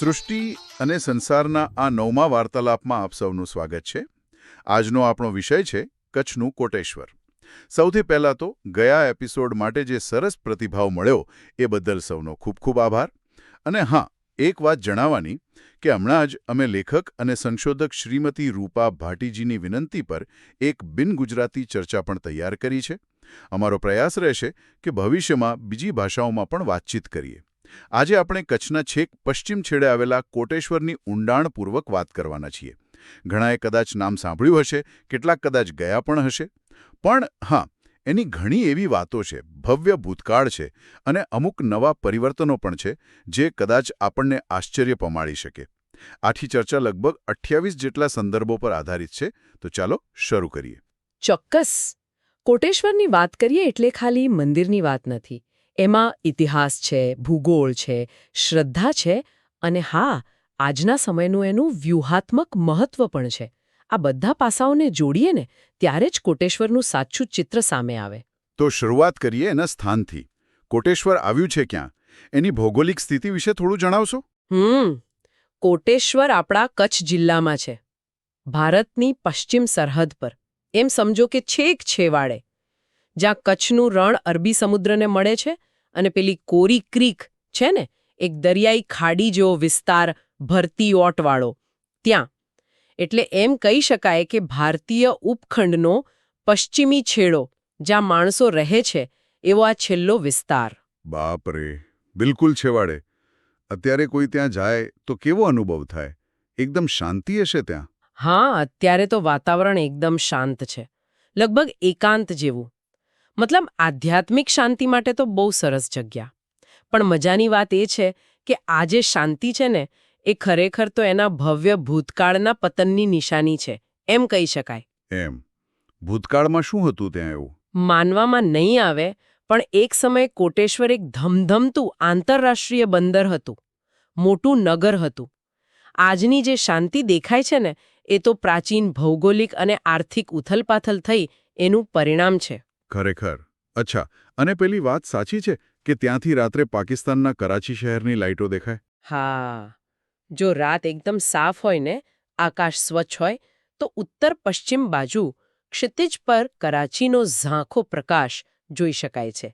સૃષ્ટિ અને સંસારના આ 9મા વાર્તાલાપમાં આપ સૌનું સ્વાગત છે. આજનો આપણો વિષય છે કચ્છનું કોટેશ્વર. સૌથી પહેલાં તો ગયા એપિસોડ માટે જે સરસ પ્રતિભાવ મળ્યો એ બદલ સૌનો ખૂબ ખૂબ આભાર. અને હા, એક વાત જણાવવાની કે હમણાં જ અમે લેખક અને સંશોધક શ્રીમતી રૂપા ભાટીજીની વિનંતી પર એક બિન-ગુજરાતી ચર્ચા પણ તૈયાર કરી છે. અમારો પ્રયાસ રહેશે કે ભવિષ્યમાં બીજી ભાષાઓમાં પણ વાતચીત કરીએ. આજે આપણે કચ્છના છેક પશ્ચિમ છેડે આવેલા કોટેશ્વરની ઊંડાણપૂર્વક વાત કરવાના છીએ. ઘણાએ કદાચ નામ સાંભળ્યું હશે, કેટલાક કદાચ ગયા પણ હશે. પણ હા, એની ઘણી એવી વાતો છે, ભવ્ય ભૂતકાળ છે અને અમુક નવા પરિવર્તનો પણ છે જે કદાચ આપણને આશ્ચર્ય પમાડી શકે. આથી ચર્ચા લગભગ 28 જેટલા સંદર્ભો પર આધારિત છે. તો ચાલો શરૂ કરીએ. ચોક્કસ. કોટેશ્વરની વાત કરીએ એટલે ખાલી મંદિરની વાત નથી. એમાં ઇતિહાસ છે, ભૂગોળ છે, શ્રદ્ધા છે અને હા, આજના સમયનું એનું વ્યૂહાત્મક મહત્વ પણ છે. આ બધા પાસાઓને જોડીએ ને ત્યારે જ કોટેશ્વરનું સાચું ચિત્ર સામે આવે. તો શરૂઆત કરીએ એના સ્થાનથી. કોટેશ્વર આવ્યું છે ક્યાં? એની ભૌગોલિક સ્થિતિ વિશે થોડું જણાવશો? કોટેશ્વર આપણા કચ્છ જિલ્લામાં છે. ભારતની પશ્ચિમ સરહદ પર. એમ સમજો કે છેક છેવાડે. જ્યાં કચ્છનું રણ અરબી સમુદ્રને મળે છે અને પેલી કોરી ક્રીક છે ને, એક દરિયાઈ ખાડી જેવો વિસ્તાર ભરતી ઓટવાળો, ત્યાં. એટલે એમ કહી શકાય કે ભારતીય ઉપખંડનો પશ્ચિમી છેડો, જ્યાં માણસો રહે છે, એવો આ છેલ્લો વિસ્તાર. બાપ રે, બિલકુલ છેવાડે. અત્યારે કોઈ ત્યાં જાય તો કેવો અનુભવ થાય? એકદમ શાંતિ હશે ત્યાં? હા, અત્યારે તો વાતાવરણ એકદમ શાંત છે. લગભગ એકાંત જેવું. મતલબ આધ્યાત્મિક શાંતિ માટે તો બહુ સરસ જગ્યા. પણ મજાની વાત એ છે કે આ જે શાંતિ છે ને, એ ખરેખર તો એના ભવ્ય ભૂતકાળના પતનની નિશાની છે, એમ કહી શકાય. એમ. ભૂતકાળમાં શું હતું ત્યાં એવું? માનવામાં નહીં આવે, પણ એક સમયે કોટેશ્વર એક ધમધમતું આંતરરાષ્ટ્રીય બંદર હતું. મોટું નગર હતું. આજની જે શાંતિ દેખાય છે ને, એ તો પ્રાચીન ભૌગોલિક અને આર્થિક ઉથલપાથલ થઈ એનું પરિણામ છે. ખરેખર. અચ્છા, અને પેલી વાત સાચી છે કે ત્યાંથી રાત્રે પાકિસ્તાનના કરાચી શહેરની લાઇટો દેખાય? હા, જો રાત એકદમ સાફ હોય ને, આકાશ સ્વચ્છ હોય, તો ઉત્તર પશ્ચિમ બાજુ ક્ષિતિજ પર કરાચીનો ઝાંખો પ્રકાશ જોઈ શકાય છે.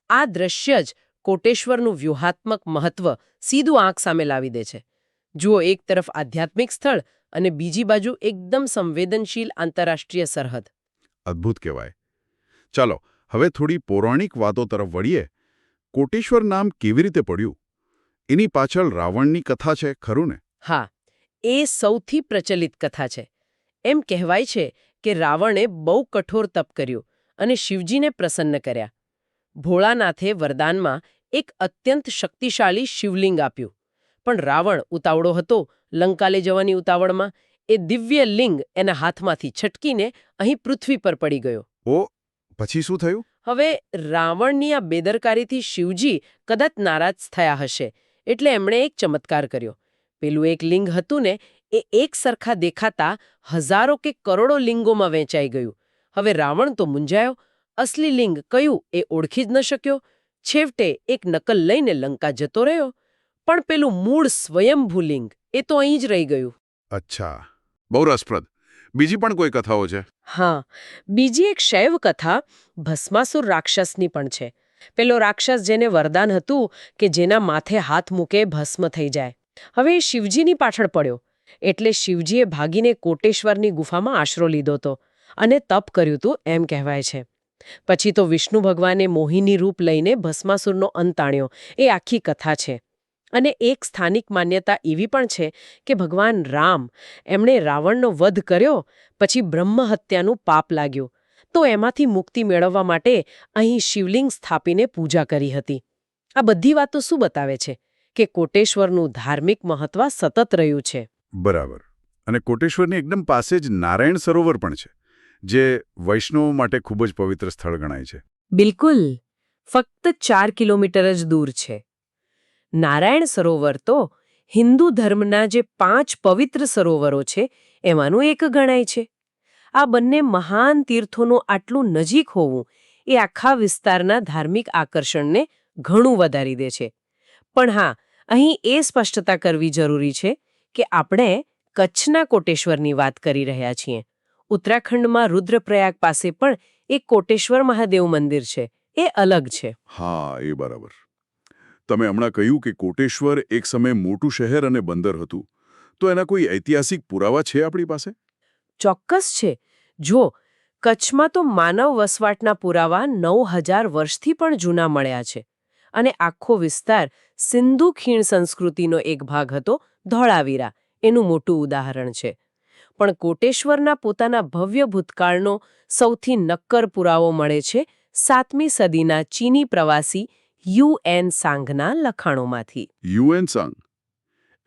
આ દ્રશ્ય જ કોટેશ્વરનું વ્યૂહાત્મક મહત્વ સીધું આંખ સામે લાવી દે છે. જુઓ, એક તરફ આધ્યાત્મિક સ્થળ અને બીજી બાજુ એકદમ સંવેદનશીલ આંતરરાષ્ટ્રીય સરહદ. અદ્ભુત કહેવાય. ચાલો, હવે થોડી પૌરાણિક વાતો તરફ વળીએ. કોટેશ્વર નામ કેવી રીતે પડ્યું? એની પાછળ રાવણની કથા છે, ખરું ને? હા, એ સૌથી પ્રચલિત કથા છે. એમ કહેવાય છે કે રાવણે બહુ કઠોર તપ કર્યું અને શિવજીને પ્રસન્ન કર્યા. ભોળાનાથે વરદાનમાં એક અત્યંત શક્તિશાળી શિવલિંગ આપ્યું. પણ રાવણ ઉતાવળો હતો. લંકા લઈ જવાની ઉતાવળમાં એ દિવ્ય લિંગ એના હાથમાંથી છટકીને અહીં પૃથ્વી પર પડી ગયો. ઓ, પછી શું થયું? હવે રાવણની આ બેદરકારીથી શિવજી કદાચ નારાજ થયા હશે, એટલે એમણે એક ચમત્કાર કર્યો. પેલું એક લિંગ હતું ને, એ એક સરખા દેખાતા હજારો કે કરોડો લિંગોમાં વહેંચાઈ ગયું. હવે રાવણ તો મૂંઝાયો. અસલી લિંગ કયું એ ઓળખી જ ન શક્યો. છેવટે એક નકલ લઈને લંકા જતો રહ્યો. પણ પેલું મૂળ સ્વયંભૂ લિંગ એ તો અહીં જ રહી ગયું. અચ્છા, બહુ રસપ્રદ. બીજી પણ કોઈ કથાઓ છે? હા, બીજી એક શૈવ કથા ભસ્માસુર રાક્ષસની પણ છે. પેલો રાક્ષસ જેને વરદાન હતું કે જેના માથે હાથ મૂકે ભસ્મ થઈ જાય. હવે એ શિવજીની પાછળ પડ્યો. એટલે શિવજીએ ભાગીને કોટેશ્વરની ગુફામાં આશરો લીધો હતો અને તપ કર્યું હતું, એમ કહેવાય છે. પછી તો વિષ્ણુ ભગવાને મોહિની રૂપ લઈને ભસ્માસુરનો અંત આણ્યો. એ આખી કથા છે. અને એક સ્થાનિક માન્યતા એવી પણ છે કે ભગવાન રામ, એમણે રાવણનો વધ કર્યો, પછી બ્રહ્મ હત્યાનું પાપ લાગ્યું, તો એમાંથી મુક્તિ મેળવવા માટે અહીં શિવલિંગ સ્થાપીને પૂજા કરી હતી. આ બધી વાતો શું બતાવે છે? કે કોટેશ્વરનું ધાર્મિક મહત્વ સતત રહ્યું છે. બરાબર. અને કોટેશ્વરની એકદમ પાસે જ નારાયણ સરોવર પણ છે, જે વૈષ્ણવો માટે ખૂબ જ પવિત્ર સ્થળ ગણાય છે. બિલકુલ. ફક્ત 4 કિલોમીટર જ દૂર છે. નારાયણ સરોવર તો હિન્દુ ધર્મના જે 5 પવિત્ર સરોવરો છે એમાંનું એક ગણાય છે. આ બંને મહાન તીર્થોનું આટલું નજીક હોવું એ આખા વિસ્તારના ધાર્મિક આકર્ષણને ઘણું વધારી દે છે. પણ હા, અહીં એ સ્પષ્ટતા કરવી જરૂરી છે કે આપણે કચ્છના કોટેશ્વરની વાત કરી રહ્યા છીએ. ઉત્તરાખંડમાં રુદ્રપ્રયાગ પાસે પણ એક કોટેશ્વર મહાદેવ મંદિર છે. એ અલગ છે. હા, એ બરાબર. તમે હમણાં કહ્યું કે કોટેશ્વર એક સમયે મોટું શહેર અને બંદર હતું. તો એના કોઈ ઐતિહાસિક પુરાવા છે આપણી પાસે? ચોક્કસ છે. જો કચ્છમાં તો માનવ વસવાટના પુરાવા 9000 વર્ષથી પણ જૂના મળ્યા છે. અને આખો વિસ્તાર સિંધુ ખીણ સંસ્કૃતિનો એક ભાગ હતો. ધોળાવીરા એનું મોટું ઉદાહરણ છે. પણ કોટેશ્વરના પોતાના ભવ્ય ભૂતકાળનો સૌથી નક્કર પુરાવો મળે છે 7મી સદીના ચીની પ્રવાસી યુએન સાંગના લખાણોમાંથી. યુએન સાંગ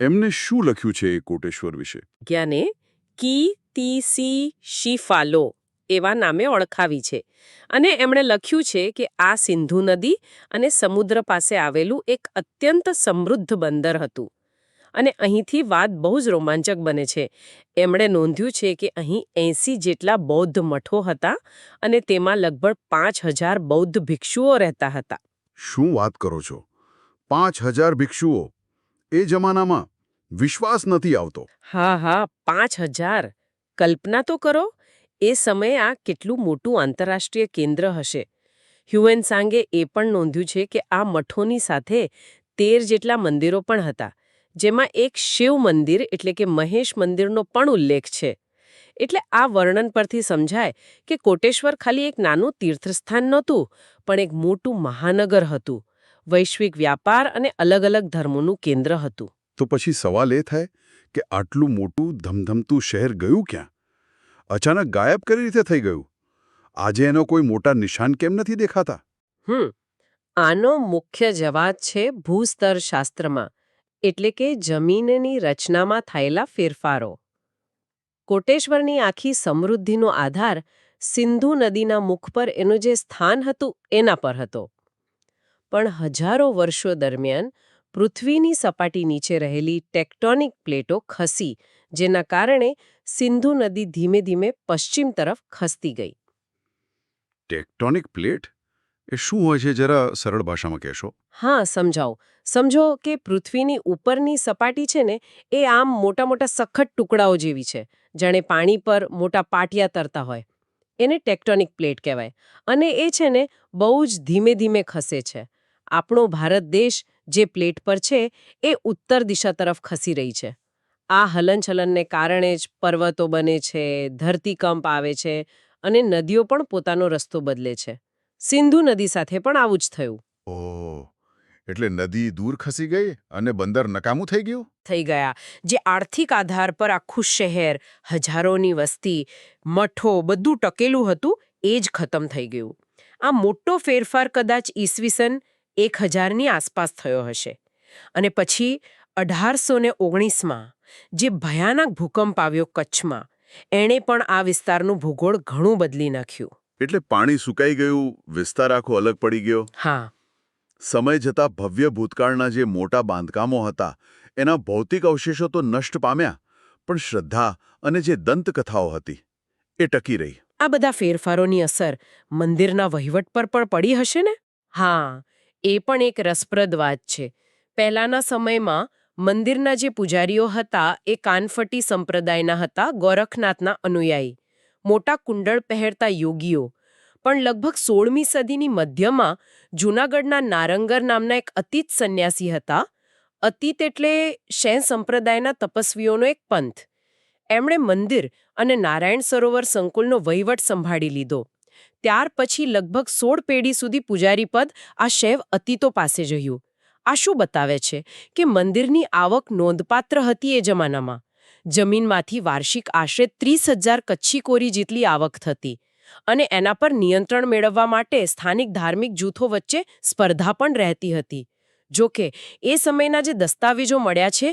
એમને શું લખ્યું છે એ કોટેશ્વર વિશે? જ્ઞાને કી તી સી શીફાલો એવા નામે ઓળખાવી છે. અને એમણે લખ્યું છે કે આ સિંધુ નદી અને સમુદ્ર પાસે આવેલું એક અત્યંત સમૃદ્ધ બંદર હતું. અને અહીંથી વાત બહુ જ રોમાંચક બને છે. એમણે નોંધ્યું છે કે અહીં 80 જેટલા બૌદ્ધ મઠો હતા અને તેમાં લગભગ 5000 બૌદ્ધ ભિક્ષુઓ રહેતા હતા. શું વાત કરો છો? 5000 ભિક્ષુઓ! એ જમાનામાં વિશ્વાસ નથી આવતો. હા, 5000. કલ્પના તો કરો, એ સમયે આ કેટલું મોટું આંતરરાષ્ટ્રીય કેન્દ્ર હશે. હ્યુએન સાંગે એ પણ નોંધ્યું છે કે આ મઠોની સાથે 13 જેટલા મંદિરો પણ હતા, જેમાં એક શિવ મંદિર એટલે કે મહેશ મંદિરનો પણ ઉલ્લેખ છે. એટલે આ વર્ણન પરથી સમજાય કે કોટેશ્વર ખાલી એક નાનું તીર્થસ્થાન નહોતું, પણ એક મોટું મહાનગર હતું. વૈશ્વિક વ્યાપાર અને અલગ અલગ ધર્મોનું કેન્દ્ર હતું. તો પછી સવાલ એ થાય કે આટલું મોટું ધમધમતું શહેર ગયું ક્યાં? અચાનક ગાયબ કઈ રીતે થઈ ગયું? આજે એનો કોઈ મોટા નિશાન કેમ નથી દેખાતા? આનો મુખ્ય જવાબ છે ભૂસ્તર શાસ્ત્રમાં, એટલે કે જમીનની રચનામાં થયેલા ફેરફારો. કોટેશ્વરની આખી સમૃદ્ધિનો આધાર સિંધુ નદીના મુખ પર એનું જે સ્થાન હતું એના પર હતો. પણ હજારો વર્ષો દરમિયાન પૃથ્વીની સપાટી નીચે રહેલી ટેક્ટોનિક પ્લેટો ખસી, જેના કારણે સિંધુ નદી ધીમે ધીમે પશ્ચિમ તરફ ખસતી ગઈ. Tectonic plate? એ શું હોય છે, જરા સરળ ભાષામાં કહેશો? હા, સમજાવો. સમજો કે પૃથ્વીની ઉપરની સપાટી છે ને, એ આમ મોટા મોટા સખત ટુકડાઓ જેવી છે, જાણે પાણી પર મોટા પાટિયા તરતા હોય. એને ટેક્ટોનિક પ્લેટ કહેવાય. અને એ છે ને બહુ જ ધીમે ધીમે ખસે છે. આપણો ભારત દેશ જે પ્લેટ પર છે એ ઉત્તર દિશા તરફ ખસી રહી છે. આ હલનચલનને કારણે જ પર્વતો બને છે, ધરતીકંપ આવે છે અને નદીઓ પણ પોતાનો રસ્તો બદલે છે. સિંધુ નદી સાથે પણ આવું જ થયું. ઓહ, એટલે નદી દૂર ખસી ગઈ અને બંદર નકામું થઈ ગયું? થઈ ગયા. જે આર્થિક આધાર પર આખું શહેર, હજારોની વસ્તી, મઠો બધું ટકેલું હતું એ જ ખતમ થઈ ગયું. આ મોટો ફેરફાર કદાચ ઈસવીસન 1000ની આસપાસ થયો હશે. અને પછી 1819માં જે ભયાનક ભૂકંપ આવ્યો કચ્છમાં, એણે પણ આ વિસ્તારનું ભૂગોળ ઘણું બદલી નાખ્યું. એટલે પાણી સુકાઈ ગયું, વિસ્તાર આખો અલગ પડી ગયો. હા, સમય જતાં ભવ્ય ભૂતકાળના જે મોટા બાંધકામો હતા એના ભૌતિક અવશેષો તો નષ્ટ પામ્યા, પણ શ્રદ્ધા અને જે દંતકથાઓ હતી એ ટકી રહી. આ બધા ફેરફારોની અસર મંદિરના વહીવટ પર પણ પડી હશે ને? હા, એ પણ એક રસપ્રદ વાત છે. પહેલાના સમયમાં મંદિરના જે પૂજારીઓ હતા એ કાનફટી સંપ્રદાયના હતા, ગોરખનાથના અનુયાયી, મોટા કુંડળ પહેરતા યોગીઓ. પણ લગભગ 16મી સદીની મધ્યમાં જૂનાગઢના નારંગર નામના એક અતીત સંન્યાસી હતા. અતીત એટલે શૈવ સંપ્રદાયના તપસ્વીઓનો એક પંથ. એમણે મંદિર અને નારાયણ સરોવર સંકુલનો વહીવટ સંભાળી લીધો. ત્યાર પછી લગભગ 16 પેઢી સુધી પૂજારી પદ આ શૈવ અતીતો પાસે રહ્યું. આ શું બતાવે છે કે મંદિરની આવક નોંધપાત્ર હતી એ જમાનામાં. જમીનમાંથી વાર્ષિક આશરે 30,000 કચ્છી કોરી જેટલી આવક થતી. અને એના પર નિયંત્રણ મેળવવા માટે સ્થાનિક ધાર્મિક જૂથો વચ્ચે સ્પર્ધા પણ રહેતી હતી. જો કે એ સમયના જે દસ્તાવેજો મળ્યા છે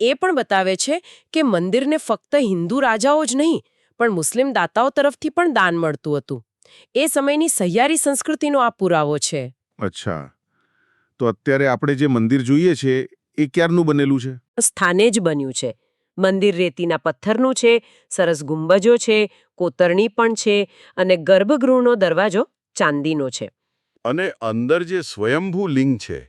એ પણ બતાવે છે કે મંદિરને ફક્ત હિન્દુ રાજાઓ જ નહીં, પણ મુસ્લિમ દાતાઓ તરફથી પણ દાન મળતું હતું. એ સમયની સહિયારી સંસ્કૃતિનો આ પુરાવો છે. અચ્છા, તો અત્યારે આપણે જે મંદિર જોઈએ છે એ ક્યારનું બનેલું છે? સ્થાને જ બન્યું છે. મંદિર રેતીના પથ્થરનું છે, સરસ ગુંબજો છે, કોતરણી પણ છે અને ગર્ભગૃહનો દરવાજો ચાંદીનો છે. અને અંદર જે સ્વયંભૂ લિંગ છે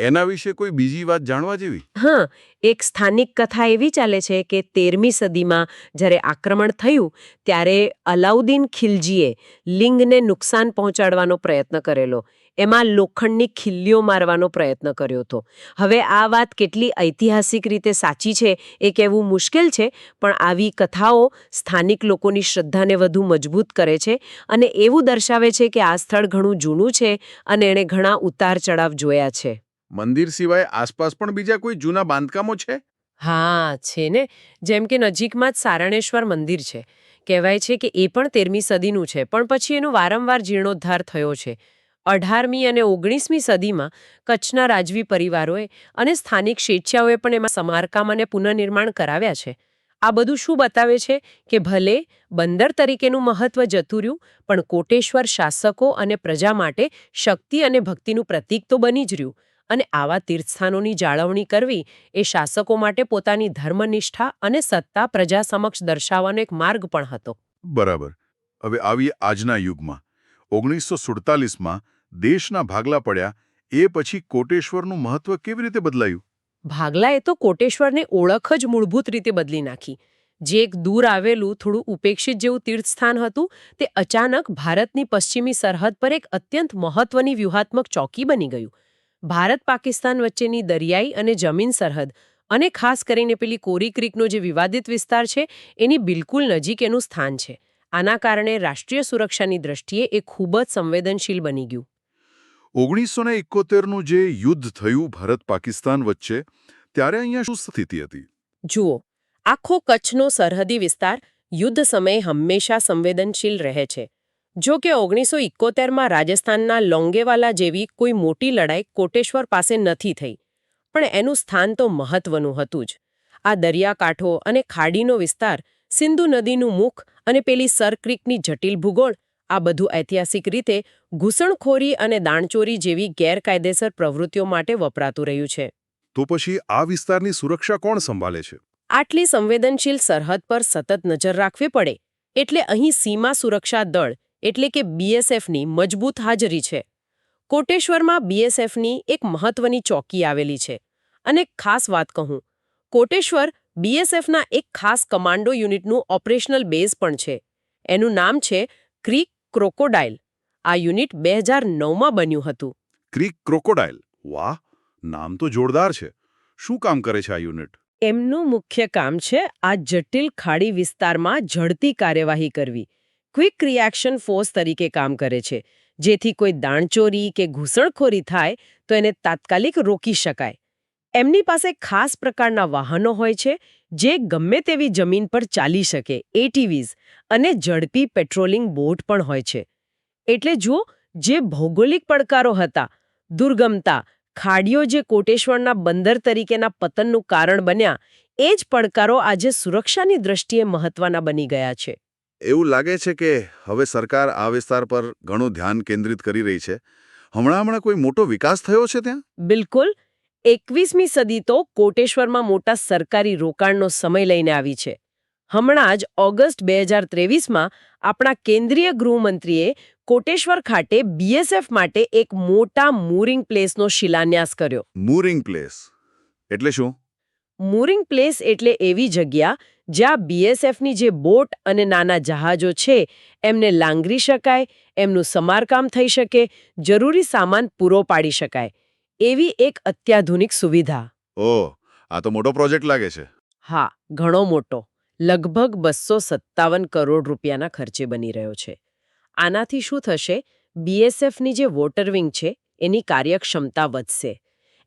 એના વિશે કોઈ બીજી વાત જાણવા જેવી? હા, એક સ્થાનિક કથા એવી ચાલે છે કે 13મી સદીમાં જ્યારે આક્રમણ થયું ત્યારે અલાઉદ્દીન ખિલજીએ લિંગને નુકસાન પહોંચાડવાનો પ્રયત્ન કરેલો. એમાં લોખંડની ખિલ્લીઓ મારવાનો પ્રયત્ન કર્યો હતો. હવે આ વાત કેટલી ઐતિહાસિક રીતે સાચી છે એ કહેવું મુશ્કેલ છે, પણ આવી કથાઓ સ્થાનિક લોકોની શ્રદ્ધાને વધુ મજબૂત કરે છે અને એવું દર્શાવે છે કે આ સ્થળ ઘણું જૂનું છે અને એણે ઘણા ઉતાર ચઢાવ જોયા છે. મંદિર સિવાય આસપાસ પણ બીજા કોઈ જૂના બાંધકામો છે? હા, છે ને. જેમ કે નજીકમાં જ સારણેશ્વર મંદિર છે. કહેવાય છે કે એ પણ 13મી સદીનું છે, પણ પછી એનો વારંવાર જીર્ણોદ્ધાર થયો છે. 18મી અને 19મી સદીમાં કચ્છના રાજવી પરિવારોએ અને સ્થાનિક સ્વેચ્છાઓએ પણ એમાં સમારકામ અને પુનઃનિર્માણ કરાવ્યા છે. આ બધું શું બતાવે છે કે ભલે બંદર તરીકેનું મહત્વ જતું રહ્યું, પણ કોટેશ્વર શાસકો અને પ્રજા માટે શક્તિ અને ભક્તિનું પ્રતીક તો બની જ રહ્યું. અને આવા તીર્થસ્થાનોની જાળવણી કરવી એ શાસકો માટે પોતાની ધર્મનિષ્ઠા અને સત્તા પ્રજા સમક્ષ દર્શાવવાનો એક માર્ગ પણ હતો. બરાબર. હવે આવી આજના યુગમાં 1947માં દેશના ભાગલા પડ્યા એ પછી કોટેશ્વરનું મહત્વ કેવી રીતે બદલાયું? ભાગલાએ તો કોટેશ્વરની ઓળખ જ મૂળભૂત રીતે બદલી નાખી. જે એક દૂર આવેલું થોડું ઉપેક્ષિત જેવું તીર્થસ્થાન હતું, તે અચાનક ભારતની પશ્ચિમી સરહદ પર એક અત્યંત મહત્વની વ્યૂહાત્મક ચોકી બની ગયું. ભારત પાકિસ્તાન વચ્ચેની દરિયાઈ અને જમીન સરહદ અને ખાસ કરીને પેલી કોરી ક્રીકનો જે વિવાદિત વિસ્તાર છે એની બિલકુલ નજીક એનું સ્થાન છે. આના કારણે રાષ્ટ્રીય સુરક્ષાની દ્રષ્ટિએ એ ખૂબ જ સંવેદનશીલ બની ગયું. 1971નું જે યુદ્ધ થયું ભારત-પાકિસ્તાન વચ્ચે, ત્યારે અહીંયા શું સ્થિતિ હતી? જુઓ, આખો કચ્છનો સરહદી વિસ્તાર યુદ્ધ સમયે હંમેશા સંવેદનશીલ રહે છે. જો કે 1971માં રાજસ્થાનના લોંગેવાલા જેવી કોઈ મોટી લડાઈ કોટેશ્વર પાસે નથી થઈ, પણ એનું સ્થાન તો મહત્વનું હતું જ. આ દરિયાકાંઠો અને ખાડીનો વિસ્તાર, સિંધુ નદીનું મુખ અને પેલી સર ક્રીકની જટિલ ભૂગોળ, આ બધું ઐતિહાસિક રીતે ઘૂસણખોરી અને દાણચોરી જેવી ગેરકાયદેસર પ્રવૃત્તિઓ માટે વપરાતું રહ્યું છે. તો પછી આ વિસ્તારની સુરક્ષા કોણ સંભાળે છે? આટલી સંવેદનશીલ સરહદ પર સતત નજર રાખવી પડે એટલે અહીં સીમા સુરક્ષા દળ એટલે કે BSFની મજબૂત હાજરી છે. કોટેશ્વરમાં BSFની એક મહત્વની ચોકી આવેલી છે. અને ખાસ વાત કહું, કોટેશ્વર BSFના એક ખાસ કમાન્ડો યુનિટનું ઓપરેશનલ બેઝ પણ છે. એનું નામ છે ક્રીક ક્રોકોડાઇલ. આ યુનિટ 2009માં બન્યું હતું. Creek crocodile. વાહ, નામ તો જોરદાર છે. શું કામ કરે છે આ યુનિટ? એમનું મુખ્ય કામ છે આ જટિલ ખાડી વિસ્તારમાં ઝડપી કાર્યવાહી કરવી. ક્વિક રિએક્શન ફોર્સ તરીકે કામ કરે છે, જેથી કોઈ દાણચોરી કે ઘૂસણખોરી થાય તો એને તાત્કાલિક રોકી શકાય. એમની પાસે ખાસ પ્રકારના વાહનો હોય છે જે ગમે તેવી જમીન પર ચાલી શકે, ATVs, અને ઝડપી પેટ્રોલિંગ બોટ પણ હોય છે. એટલે જુઓ, જે ભૌગોલિક પડકારો હતા, દુર્ગમતા, ખાડીઓ જે કોટેશ્વરના બંદર તરીકેના પતનનું કારણ બન્યા, એ જ પડકારો આજે સુરક્ષાની દ્રષ્ટિએ મહત્વના બની ગયા છે. એવું લાગે છે કે હવે સરકાર આ વિસ્તાર પર ઘણું ધ્યાન કેન્દ્રિત કરી રહી છે. હમણાં કોઈ મોટો વિકાસ થયો છે ત્યાં? બિલકુલ. 21મી સદી તો કોટેશ્વરમાં મોટા સરકારી રોકાણનો સમય લઈને આવી છે. હમણાં જ ઓગસ્ટ 2023માં આપણા કેન્દ્રીય ગૃહમંત્રીએ કોટેશ્વર ખાતે BSF માટે એક મોટા મૂરિંગ પ્લેસનો શિલાન્યાસ કર્યો. મૂરિંગ પ્લેસ એટલે શું? મૂરિંગ પ્લેસ એટલે એવી જગ્યા જ્યાં BSFની જે બોટ અને નાના જહાજો છે એમને લાંગરી શકાય, એમનું સમારકામ થઈ શકે, જરૂરી સામાન પૂરો પાડી શકાય. એવી એક અત્યાધુનિક સુવિધા. ઓહ, આ તો મોટો પ્રોજેક્ટ લાગે છે. હા, ઘણો મોટો. લગભગ 257 કરોડ રૂપિયાના ખર્ચે બની રહ્યો છે. આનાથી શું થશે? BSFની જે વોટર વિંગ છે એની કાર્યક્ષમતા વધશે.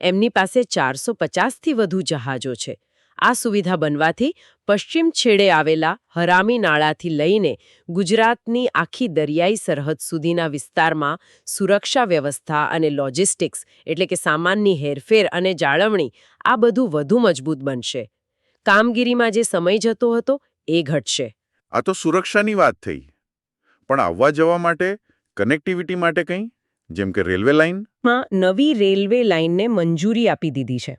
એમની પાસે 450થી વધુ જહાજો છે. આ સુવિધા બનવાથી પશ્ચિમ છેડે આવેલા હરામી નાળાથી લઈને ગુજરાતની આખી દરિયાઈ સરહદ સુધીના વિસ્તારમાં સુરક્ષા વ્યવસ્થા અને લોજિસ્ટિક્સ એટલે કે સામાનની હેરફેર અને જાળવણી, આ બધું વધુ મજબૂત બનશે. કામગીરીમાં જે સમય જતો હતો એ ઘટશે. આ તો સુરક્ષાની વાત થઈ. પણ આવવા જવા માટે, કનેક્ટિવિટી માટે કંઈ? જેમ કે રેલવે લાઇન? માં નવી રેલવે લાઇનને મંજૂરી આપી દીધી છે.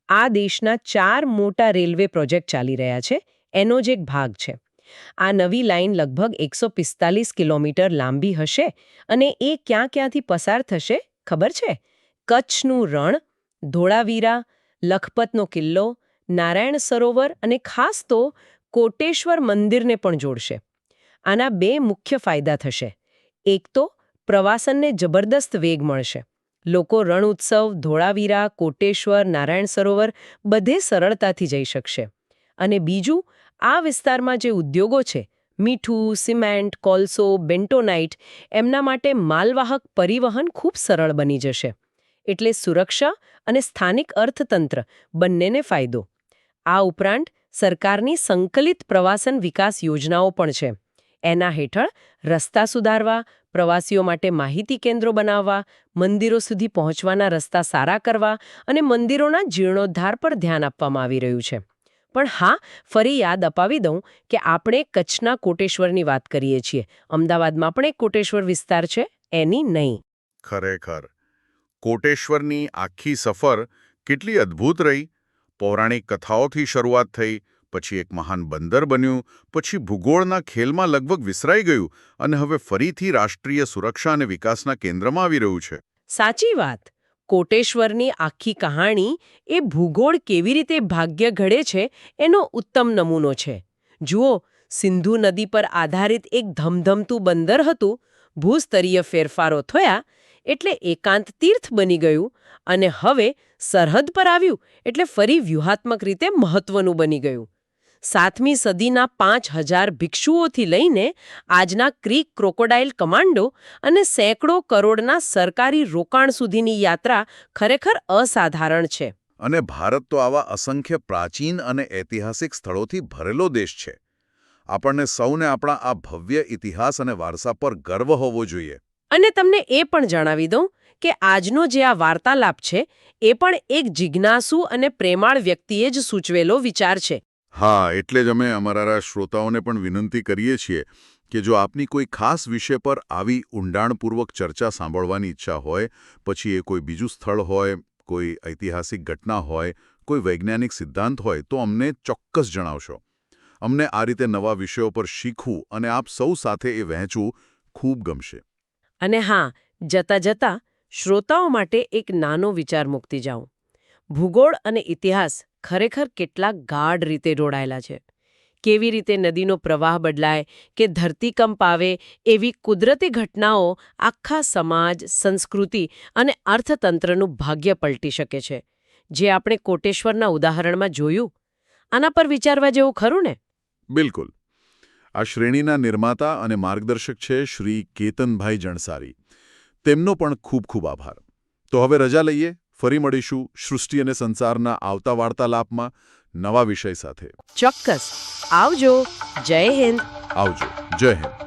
આ દેશના 4 મોટા રેલવે પ્રોજેક્ટ ચાલી રહ્યા છે, એનો જ એક ભાગ છે. આ નવી લાઇન લગભગ 145 કિલોમીટર લાંબી હશે અને એ ક્યાંથી પસાર થશે ખબર છે? કચ્છનું રણ, ધોળાવીરા, લખપતનો કિલ્લો, નારાયણ સરોવર અને ખાસ તો કોટેશ્વર મંદિરને પણ જોડશે. આના 2 મુખ્ય ફાયદા થશે. એક તો પ્રવાસનને જબરદસ્ત વેગ મળશે. લોકો રણ ઉત્સવ, ધોળાવીરા, કોટેશ્વર, નારાયણ સરોવર બધે સરળતાથી જઈ શકશે. અને બીજું, આ વિસ્તારમાં જે ઉદ્યોગો છે, મીઠું, સિમેન્ટ, કોલસો, બેન્ટોનાઇટ, એમના માટે માલવાહક પરિવહન ખૂબ સરળ બની જશે. એટલે સુરક્ષા અને સ્થાનિક અર્થતંત્ર બંનેને ફાયદો. આ ઉપરાંત સરકારની સંકલિત પ્રવાસન વિકાસ યોજનાઓ પણ છે. એના હેઠળ રસ્તા સુધારવા, પ્રવાસીઓ માટે માહિતી કેન્દ્રો બનાવવા, મંદિરો સુધી પહોંચવાના રસ્તા સારા કરવા અને મંદિરોના જીર્ણોદ્ધાર પર ધ્યાન આપવામાં આવી રહ્યું છે. પણ હા, ફરી યાદ અપાવી દઉં કે આપણે કચ્છના કોટેશ્વરની વાત કરીએ છીએ. અમદાવાદમાં પણ એક કોટેશ્વર વિસ્તાર છે, એની નહીં. ખરેખર કોટેશ્વરની આખી સફર કેટલી અદ્ભુત રહી. પૌરાણિક કથાઓથી શરૂઆત થઈ, પછી એક મહાન બંદર બન્યું, પછી ભૂગોળના ખેલમાં લગભગ વિસરાઈ ગયું અને હવે ફરીથી રાષ્ટ્રીય સુરક્ષા અને વિકાસના કેન્દ્રમાં આવી રહ્યું છે. સાચી વાત. કોટેશ્વરની આખી કહાણી એ ભૂગોળ કેવી રીતે ભાગ્ય ઘડે છે એનો ઉત્તમ નમૂનો છે. જુઓ, સિંધુ નદી પર આધારિત એક ધમધમતું બંદર હતું, ભૂસ્તરીય ફેરફારો થયા એટલે એકાંત તીર્થ બની ગયું, અને હવે સરહદ પર આવ્યું એટલે ફરી વ્યૂહાત્મક રીતે મહત્વનું બની ગયું. 7મી સદીના 5000 ભિક્ષુઓથી લઈને આજના ક્રીક ક્રોકોડાઇલ કમાન્ડો અને સેંકડો કરોડના સરકારી રોકાણ સુધીની યાત્રા ખરેખર અસાધારણ છે. અને ભારત તો આવા અસંખ્ય પ્રાચીન અને ઐતિહાસિક સ્થળોથી ભરેલો દેશ છે. આપણને સૌને આપણા આ ભવ્ય ઇતિહાસ અને વારસા પર ગર્વ હોવો જોઈએ. અને તમને એ પણ જણાવી દઉં કે આજનો જે આ વાર્તાલાપ છે એ પણ એક જિજ્ઞાસુ અને પ્રેમાળ વ્યક્તિએ જ સૂચવેલો વિચાર છે. હા, એટલે જ અમે અમારા શ્રોતાઓને પણ વિનંતી કરીએ છીએ કે જો આપની કોઈ ખાસ વિષય પર આવી ઊંડાણપૂર્વક ચર્ચા સાંભળવાની ઈચ્છા હોય, પછી એ કોઈ બીજું સ્થળ હોય, કોઈ ઐતિહાસિક ઘટના હોય, કોઈ વૈજ્ઞાનિક સિદ્ધાંત હોય, તો અમને ચોક્કસ જણાવશો. અમને આ રીતે નવા વિષયો પર શીખવું અને આપ સૌ સાથે એ વહેંચવું ખૂબ ગમશે. અને હા, જતાં જતાં શ્રોતાઓ માટે એક નાનો વિચાર મૂકતી જાઉં. ભૂગોળ અને ઇતિહાસ ખરેખર કેટલાક ગાઢ રીતે જોડાયેલા છે. કેવી રીતે નદીનો પ્રવાહ બદલાય કે ધરતીકંપ આવે એવી કુદરતી ઘટનાઓ આખા સમાજ, સંસ્કૃતિ અને અર્થતંત્રનું ભાગ્ય પલટી શકે છે. જે આપણે કોટેશ્વરના ઉદાહરણમાં જોયું, આના પર વિચારવા જેવું ખરું ને? બિલકુલ. આ શ્રેણીના નિર્માતા અને માર્ગદર્શક છે શ્રી કેતનભાઈ જણસારી. તેમનો પણ ખૂબ ખૂબ આભાર. તો હવે રજા લઈએ. ફરી મળીશું સૃષ્ટિ અને સંસારના આવતા વાર્તાલાપમાં નવા વિષય સાથે. ચોક્કસ. આવજો. જય હિન્દ. આવજો. જય હિન્દ.